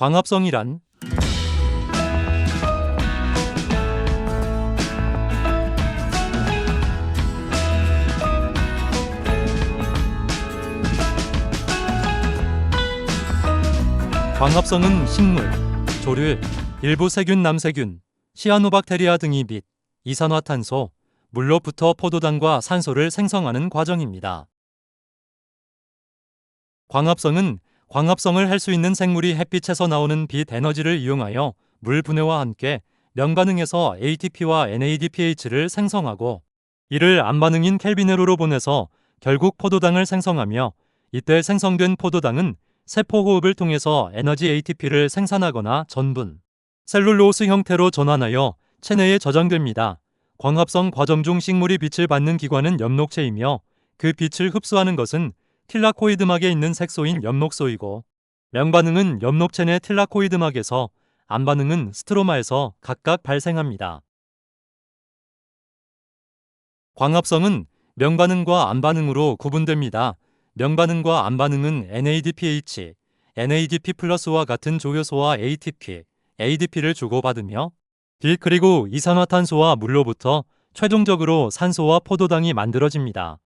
광합성이란 광합성은 식물, 조류, 일부 세균, 남세균, 시아노박테리아 등이 및 이산화탄소, 물로부터 포도당과 산소를 생성하는 과정입니다. 광합성은 광합성을 할 수 있는 생물이 햇빛에서 나오는 빛 에너지를 이용하여 물 분해와 함께 면반응에서 ATP와 NADPH를 생성하고 이를 암반응인 켈비네로로 보내서 결국 포도당을 생성하며 이때 생성된 포도당은 세포호흡을 통해서 에너지 ATP를 생산하거나 전분, 셀룰로스 형태로 전환하여 체내에 저장됩니다. 광합성 과정 중 식물이 빛을 받는 기관은 엽록체이며 그 빛을 흡수하는 것은 틸라코이드막에 있는 색소인 엽록소이고 명반응은 엽록체 내 틸라코이드막에서 암반응은 스트로마에서 각각 발생합니다. 광합성은 명반응과 암반응으로 구분됩니다. 명반응과 암반응은 NADPH, NADP+와 같은 조효소와 ATP, ADP를 주고받으며 빛 그리고 이산화탄소와 물로부터 최종적으로 산소와 포도당이 만들어집니다.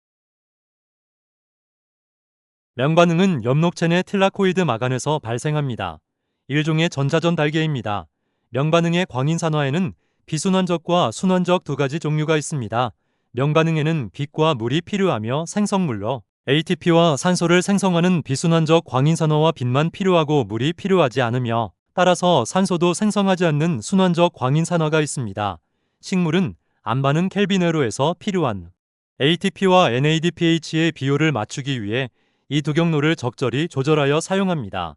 명반응은 엽록체 내 틸라코이드 막 안에서 발생합니다. 일종의 전자전달계입니다. 명반응의 광인산화에는 비순환적과 순환적 두 가지 종류가 있습니다. 명반응에는 빛과 물이 필요하며 생성물로 ATP와 산소를 생성하는 비순환적 광인산화와 빛만 필요하고 물이 필요하지 않으며 따라서 산소도 생성하지 않는 순환적 광인산화가 있습니다. 식물은 암반응 켈비네로에서 필요한 ATP와 NADPH의 비율을 맞추기 위해 이 두 경로를 적절히 조절하여 사용합니다.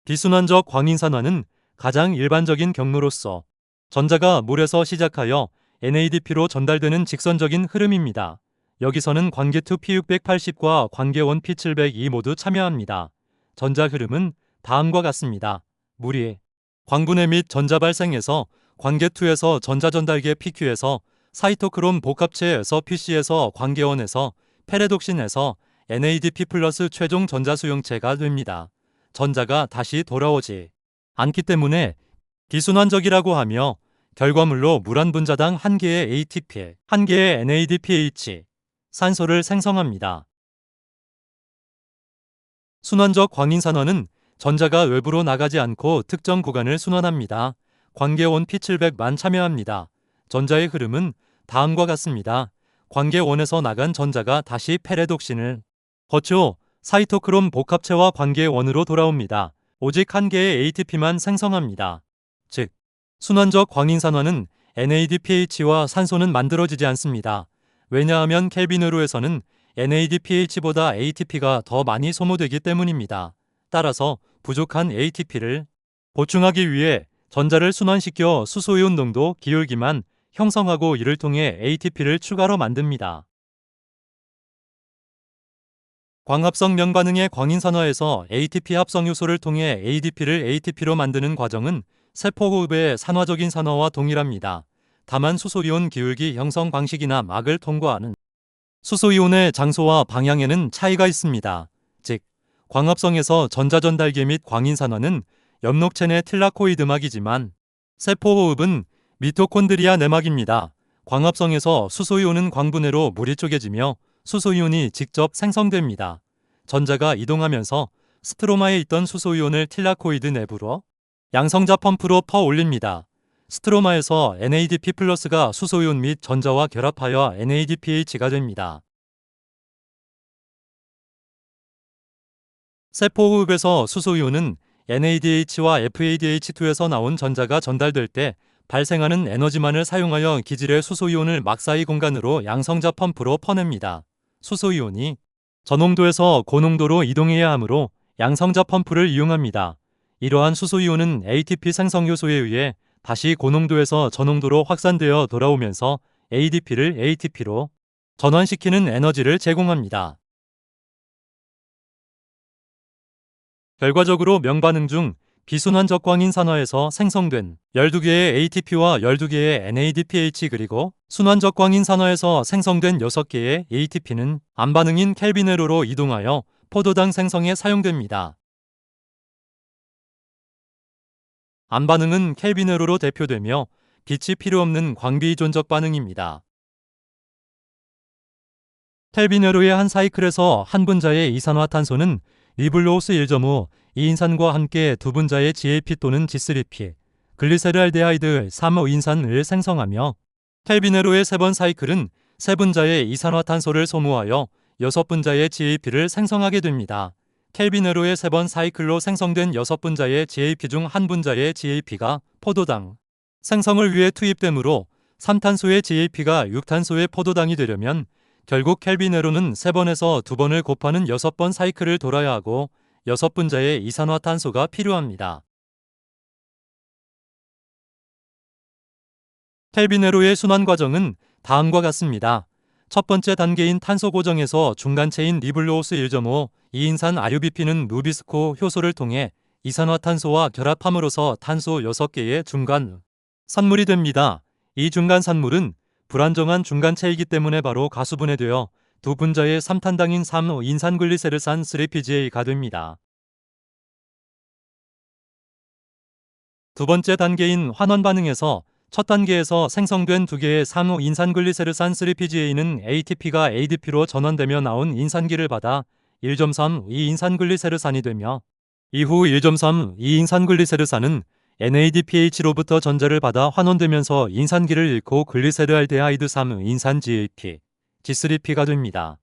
비순환적 광인산화는 가장 일반적인 경로로서 전자가 물에서 시작하여 NADP로 전달되는 직선적인 흐름입니다. 여기서는 관계2 P680과 관계1 P702 모두 참여합니다. 전자 흐름은 다음과 같습니다. 물이 광분해 및 전자 발생에서 관계2에서 전자전달계 PQ에서 사이토크롬 복합체에서 PC에서 관계1에서 페레독신에서 NADP 플러스 최종 전자수용체가 됩니다. 전자가 다시 돌아오지 않기 때문에 비순환적이라고 하며 결과물로 물 한 분자당 1개의 ATP, 1개의 NADPH, 산소를 생성합니다. 순환적 광인산화는 전자가 외부로 나가지 않고 특정 구간을 순환합니다. 관계1 P700만 참여합니다. 전자의 흐름은 다음과 같습니다. 관계1에서 나간 전자가 다시 페레독신을 거쳐 사이토크롬 복합체와 관계1으로 돌아옵니다. 오직 1개의 ATP만 생성합니다. 즉, 순환적 광인산화는 NADPH와 산소는 만들어지지 않습니다. 왜냐하면 켈비네로에서는 NADPH보다 ATP가 더 많이 소모되기 때문입니다. 따라서 부족한 ATP를 보충하기 위해 전자를 순환시켜 수소이온 농도 기울기만 형성하고 이를 통해 ATP를 추가로 만듭니다. 광합성 명반응의 광인산화에서 ATP 합성 요소를 통해 ADP를 ATP로 만드는 과정은 세포호흡의 산화적인 산화와 동일합니다. 다만 수소이온 기울기 형성 방식이나 막을 통과하는 수소이온의 장소와 방향에는 차이가 있습니다. 즉, 광합성에서 전자전달계 및 광인산화는 엽록체 내 틸라코이드막이지만 세포호흡은 미토콘드리아 내막입니다. 광합성에서 수소이온은 광분해로 물이 쪼개지며 수소이온이 직접 생성됩니다. 전자가 이동하면서 스트로마에 있던 수소이온을 틸라코이드 내부로 양성자 펌프로 퍼올립니다. 스트로마에서 NADP+가 수소이온 및 전자와 결합하여 NADPH가 됩니다. 세포호흡에서 수소이온은 NADH와 FADH2에서 나온 전자가 전달될 때 발생하는 에너지만을 사용하여 기질의 수소이온을 막사이 공간으로 양성자 펌프로 퍼냅니다. 수소이온이 저농도에서 고농도로 이동해야 하므로 양성자 펌프를 이용합니다. 이러한 수소이온은 ATP 생성 요소에 의해 다시 고농도에서 저농도로 확산되어 돌아오면서 ADP를 ATP로 전환시키는 에너지를 제공합니다. 결과적으로 명반응 중 비순환적 광인산화에서 생성된 12개의 ATP와 12개의 NADPH 그리고 순환적 광인산화에서 생성된 6개의 ATP는 암반응인 켈비네로로 이동하여 포도당 생성에 사용됩니다. 암반응은 켈빈회로로 대표되며 빛이 필요 없는 광비존적 반응입니다. 켈빈회로의 한 사이클에서 한 분자의 이산화탄소는 리블로우스 1.5 이인산과 함께 두 분자의 GAP 또는 G3P 글리세르알데하이드 3-5인산을 생성하며 켈빈회로의 3번 사이클은 3분자의 이산화탄소를 소모하여 6분자의 GAP를 생성하게 됩니다. 켈빈회로의 3번 사이클로 생성된 6분자의 GAP 중 1분자의 GAP가 포도당 생성을 위해 투입되므로 3탄소의 GAP가 6탄소의 포도당이 되려면 결국 켈빈회로는 3번에서 2번을 곱하는 6번 사이클을 돌아야 하고 6분자의 이산화탄소가 필요합니다. 켈빈회로의 순환 과정은 다음과 같습니다. 첫 번째 단계인 탄소 고정에서 중간체인 리블로우스 1.5 이인산 아류비피는 루비스코 효소를 통해 이산화탄소와 결합함으로써 탄소 6개의 중간 산물이 됩니다. 이 중간 산물은 불안정한 중간체이기 때문에 바로 가수분해되어 두 분자의 3탄당인 3-인산글리세르산 3PGA가 됩니다. 두 번째 단계인 환원 반응에서 첫 단계에서 생성된 두 개의 3-인산글리세르산 3PGA는 ATP가 ADP로 전환되며 나온 인산기를 받아 1.3-2인산글리세르산이 되며 이후 1.3-2인산글리세르산은 NADPH로부터 전자를 받아 환원되면서 인산기를 잃고 글리세르알데하이드 3-인산 GAP, G3P가 됩니다.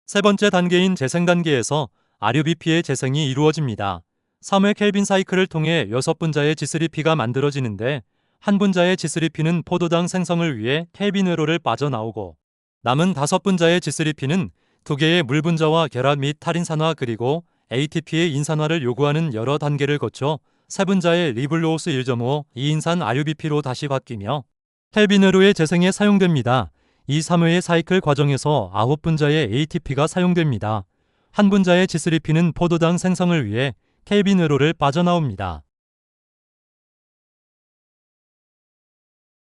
세 번째 단계인 재생 단계에서 아류비피의 재생이 이루어집니다. 3회 켈빈 사이클을 통해 6분자의 G3P가 만들어지는데 한 분자의 G3P는 포도당 생성을 위해 켈빈회로를 빠져나오고 남은 5분자의 G3P는 2개의 물 분자와 결합 및 탈인산화 그리고 ATP의 인산화를 요구하는 여러 단계를 거쳐 3분자의 리블로우스 1.5 이인산 아류비피로 다시 바뀌며 켈빈회로의 재생에 사용됩니다. 이 3회의 사이클 과정에서 9분자의 ATP가 사용됩니다. 한 분자의 G3P는 포도당 생성을 위해 켈빈회로를 빠져나옵니다.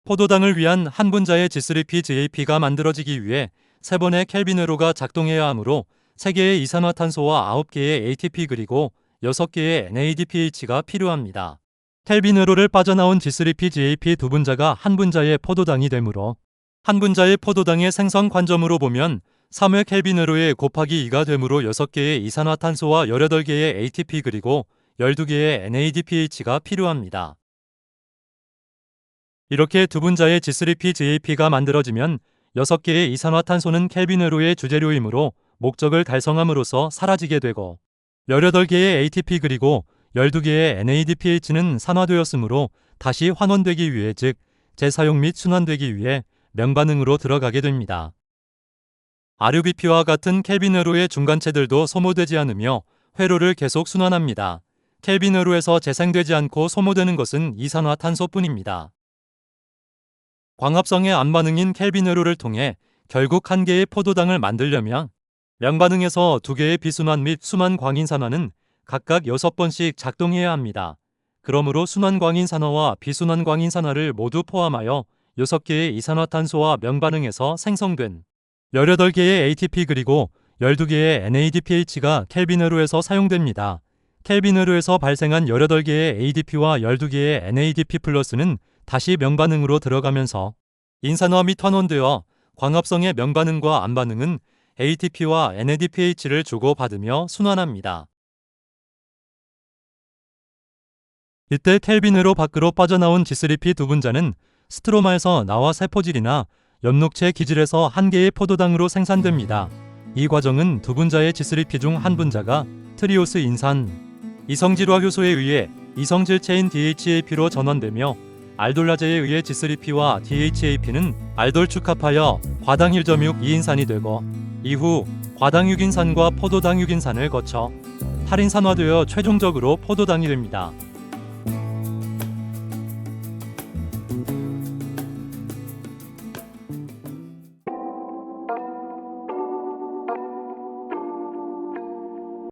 포도당을 위한 한 분자의 G3P GAP가 만들어지기 위해 3번의 켈빈회로가 작동해야 하므로 3개의 이산화탄소와 9개의 ATP 그리고 6개의 NADPH가 필요합니다. 켈빈회로를 빠져나온 G3P GAP 두 분자가 한 분자의 포도당이 되므로 한 분자의 포도당의 생성 관점으로 보면 3회 켈빈회로에 곱하기 2가 되므로 6개의 이산화탄소와 18개의 ATP 그리고 12개의 NADPH가 필요합니다. 이렇게 두 분자의 G3P GAP가 만들어지면 6개의 이산화탄소는 켈빈회로의 주재료이므로 목적을 달성함으로써 사라지게 되고 18개의 ATP 그리고 12개의 NADPH는 산화되었으므로 다시 환원되기 위해 즉 재사용 및 순환되기 위해 명반응으로 들어가게 됩니다. 아류비피와 같은 켈빈회로의 중간체들도 소모되지 않으며 회로를 계속 순환합니다. 켈빈회로에서 재생되지 않고 소모되는 것은 이산화탄소뿐입니다. 광합성의 암반응인 켈빈회로를 통해 결국 한 개의 포도당을 만들려면 명반응에서 2개의 비순환 및 순환 광인산화는 각각 6번씩 작동해야 합니다. 그러므로 순환 광인산화와 비순환 광인산화를 모두 포함하여 6개의 이산화탄소와 명반응에서 생성된 18개의 ATP 그리고 12개의 NADPH가 켈빈회로에서 사용됩니다. 켈빈회로에서 발생한 18개의 ADP와 12개의 NADP 플러스는 다시 명반응으로 들어가면서 인산화 및 환원되어 광합성의 명반응과 암반응은 ATP와 NADPH를 주고받으며 순환합니다. 이때 켈빈회로 밖으로 빠져나온 G3P 두 분자는 스트로마에서 나와 세포질이나 엽록체 기질에서 한 개의 포도당으로 생산됩니다. 이 과정은 두 분자의 G3P 중 한 분자가 트리오스 인산 이성질화 효소에 의해 이성질체인 DHAP로 전환되며 알돌라제에 의해 G3P와 DHAP는 알돌축합하여 과당 1.6 이인산이 되고 이후 과당 6인산과 포도당 6인산을 거쳐 탈인산화되어 최종적으로 포도당이 됩니다.